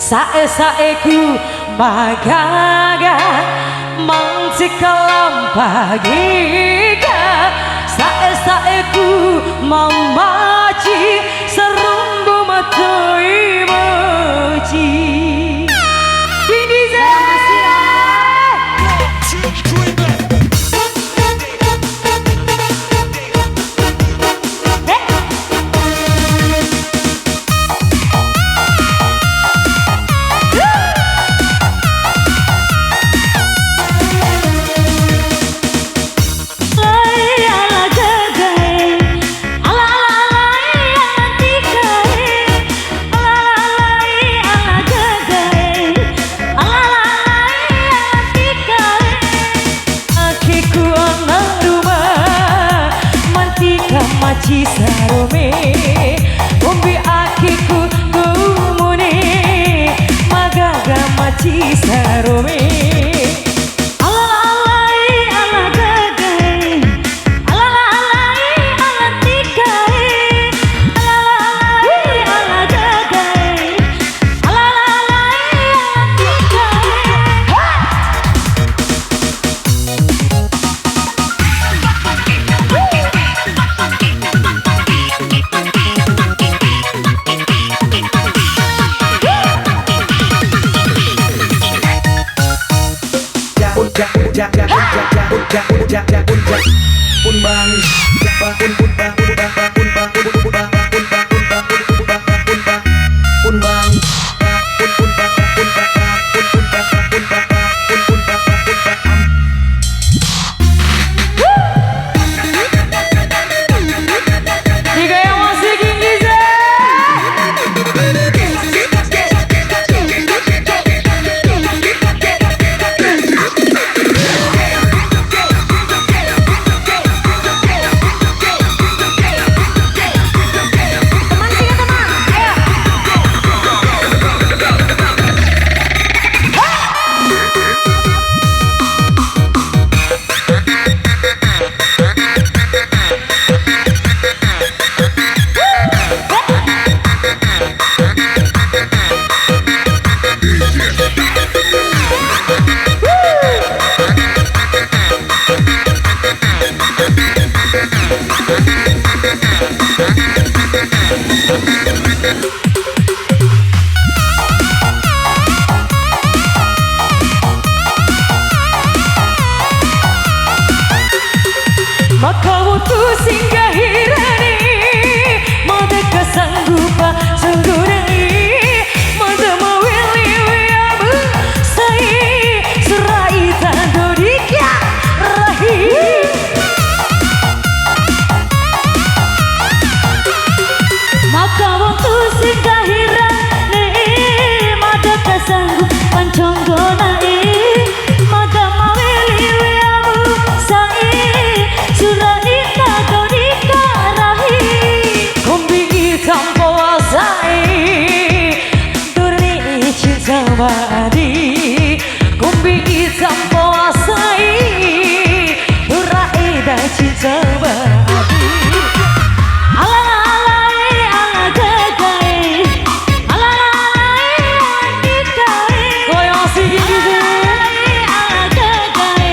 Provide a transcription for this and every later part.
Sae-saeku magaga mangcikalam pagiga sae-saeku mamaci serumbu matoi moci maci sarome umbi akiku kumune magaga maci sarome Maka waktu singgahirani mada kesanggupa sungguhani mada mawili wiamu sai surai tandodika rahi maka waktu singgahirani mada kesanggup panconggonai mada mawili wiamu sai Suraita Dorika Rahi Kumbi hitam puasai Durni cinta madi Kumbi hitam puasai Duraida cinta madi Alalai ala gagai Alalai andikai Goyang singing gitu ala gagai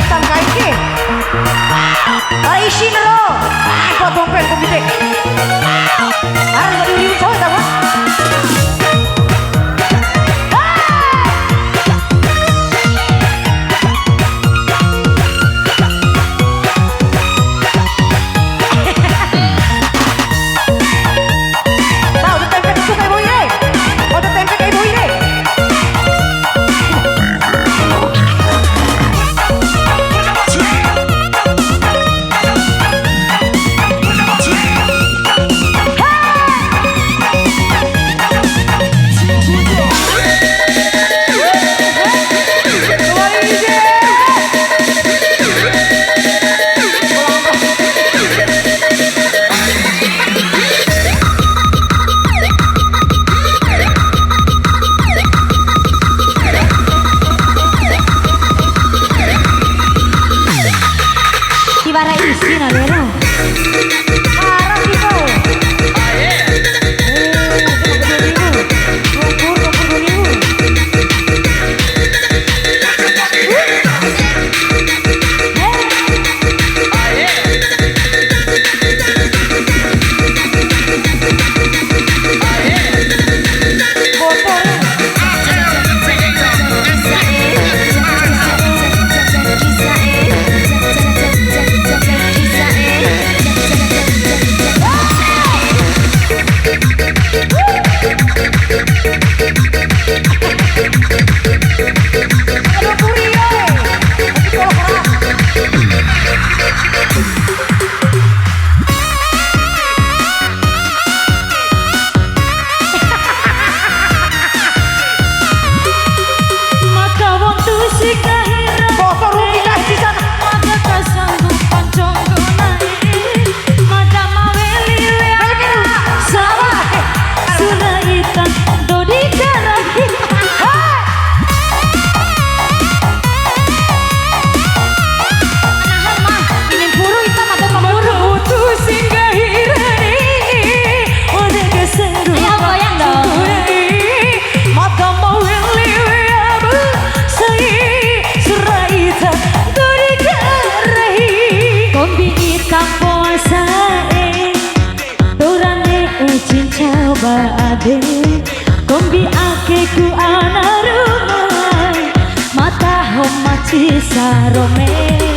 hitam kaiki. Isin lo. Kok dompet kok gede. Harus dulu coba tahu. Salero. Parah gitu. Kombi ake ku ana rumah mata hom mati sarome.